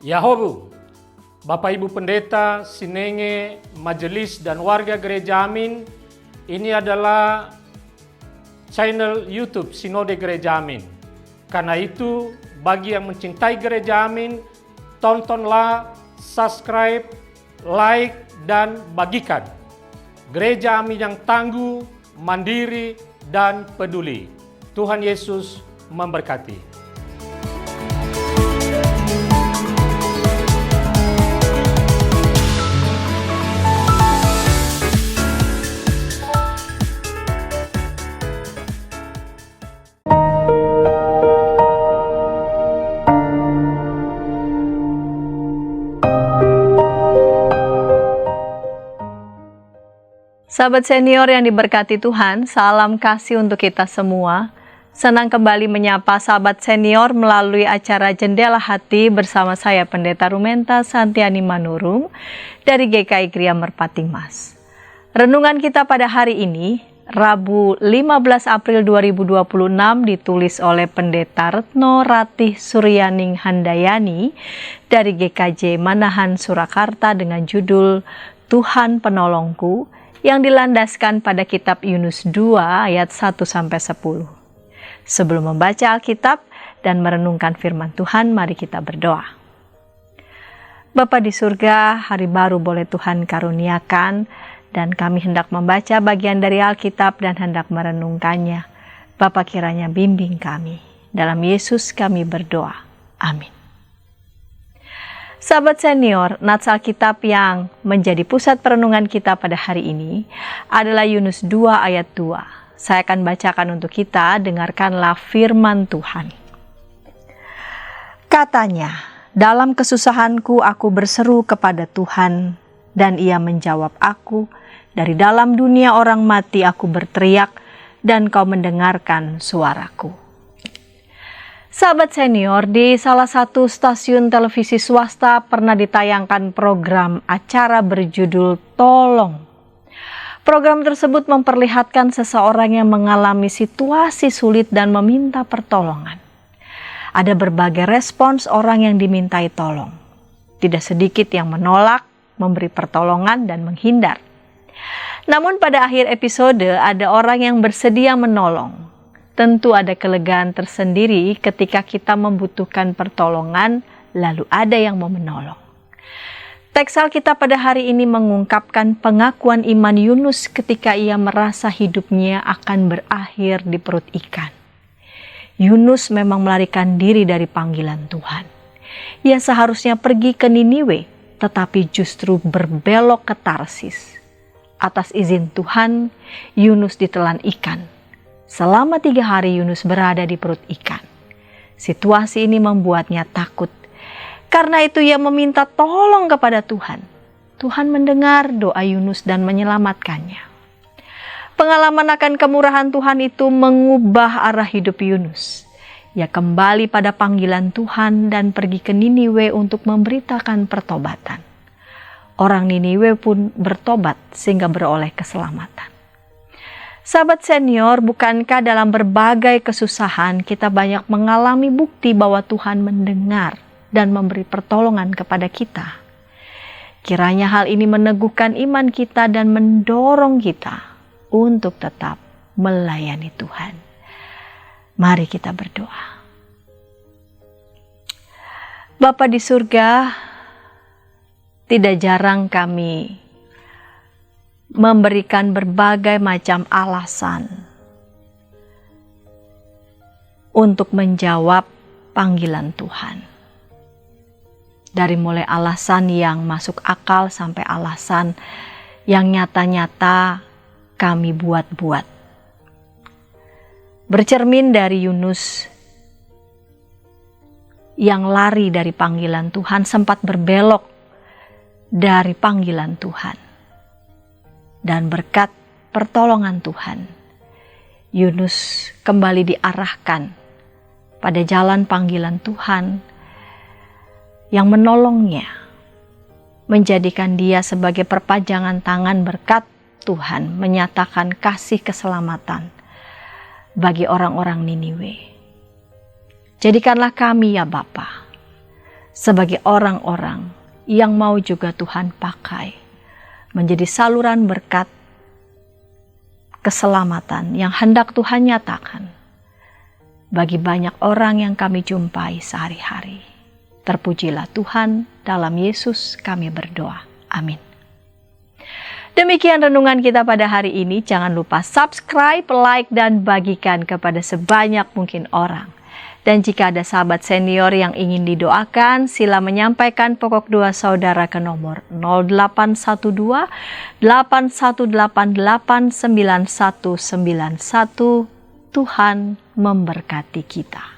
Yahobu, Bapak Ibu Pendeta, Sinenge, Majelis dan warga Gereja Amin, ini adalah channel YouTube Sinode Gereja Amin. Karena itu, bagi yang mencintai Gereja Amin, tontonlah, subscribe, like, dan bagikan. Gereja Amin yang tangguh, mandiri, dan peduli. Tuhan Yesus memberkati. Sahabat senior yang diberkati Tuhan, salam kasih untuk kita semua. Senang kembali menyapa sahabat senior melalui acara Jendela Hati bersama saya Pendeta Rumenta Santiani Manurung dari GKI Gria Merpati Mas. Renungan kita pada hari ini, Rabu 15 April 2026 ditulis oleh Pendeta Retno Ratih Suryaning Handayani dari GKJ Manahan Surakarta dengan judul Tuhan Penolongku, yang dilandaskan pada kitab Yunus 2 ayat 1-10. Sebelum membaca Alkitab dan merenungkan firman Tuhan, mari kita berdoa. Bapa di surga, hari baru boleh Tuhan karuniakan, dan kami hendak membaca bagian dari Alkitab dan hendak merenungkannya. Bapa kiranya bimbing kami. Dalam Yesus kami berdoa. Amin. Sahabat senior, nats Alkitab yang menjadi pusat perenungan kita pada hari ini adalah Yunus 2 ayat 2. Saya akan bacakan untuk kita, dengarkanlah firman Tuhan. Katanya, dalam kesusahanku aku berseru kepada Tuhan, dan Ia menjawab aku. Dari dalam dunia orang mati aku berteriak, dan Kau mendengarkan suaraku. Sahabat senior, di salah satu stasiun televisi swasta pernah ditayangkan program acara berjudul Tolong. Program tersebut memperlihatkan seseorang yang mengalami situasi sulit dan meminta pertolongan. Ada berbagai respons orang yang dimintai tolong. Tidak sedikit yang menolak, memberi pertolongan, dan menghindar. Namun pada akhir episode ada orang yang bersedia menolong. Tentu ada kelegaan tersendiri ketika kita membutuhkan pertolongan, lalu ada yang mau menolong. Teks Alkitab pada hari ini mengungkapkan pengakuan iman Yunus ketika ia merasa hidupnya akan berakhir di perut ikan. Yunus memang melarikan diri dari panggilan Tuhan. Ia seharusnya pergi ke Niniwe, tetapi justru berbelok ke Tarsis. Atas izin Tuhan, Yunus ditelan ikan. Selama 3 hari Yunus berada di perut ikan. Situasi ini membuatnya takut. Karena itu ia meminta tolong kepada Tuhan. Tuhan mendengar doa Yunus dan menyelamatkannya. Pengalaman akan kemurahan Tuhan itu mengubah arah hidup Yunus. Ia kembali pada panggilan Tuhan dan pergi ke Niniwe untuk memberitakan pertobatan. Orang Niniwe pun bertobat sehingga beroleh keselamatan. Sahabat senior, bukankah dalam berbagai kesusahan kita banyak mengalami bukti bahwa Tuhan mendengar dan memberi pertolongan kepada kita? Kiranya hal ini meneguhkan iman kita dan mendorong kita untuk tetap melayani Tuhan. Mari kita berdoa. Bapa di surga, tidak jarang kami memberikan berbagai macam alasan untuk menjawab panggilan Tuhan. Dari mulai alasan yang masuk akal sampai alasan yang nyata-nyata kami buat-buat. Bercermin dari Yunus yang lari dari panggilan Tuhan, sempat berbelok dari panggilan Tuhan. Dan berkat pertolongan Tuhan, Yunus kembali diarahkan pada jalan panggilan Tuhan yang menolongnya, menjadikan dia sebagai perpanjangan tangan berkat Tuhan, menyatakan kasih keselamatan bagi orang-orang Niniwe. Jadikanlah kami ya Bapa, sebagai orang-orang yang mau juga Tuhan pakai menjadi saluran berkat keselamatan yang hendak Tuhan nyatakan bagi banyak orang yang kami jumpai sehari-hari. Terpujilah Tuhan, dalam Yesus kami berdoa. Amin. Demikian renungan kita pada hari ini. Jangan lupa subscribe, like, dan bagikan kepada sebanyak mungkin orang. Dan jika ada sahabat senior yang ingin didoakan, sila menyampaikan pokok doa saudara ke nomor 0812 8188 9191. Tuhan memberkati kita.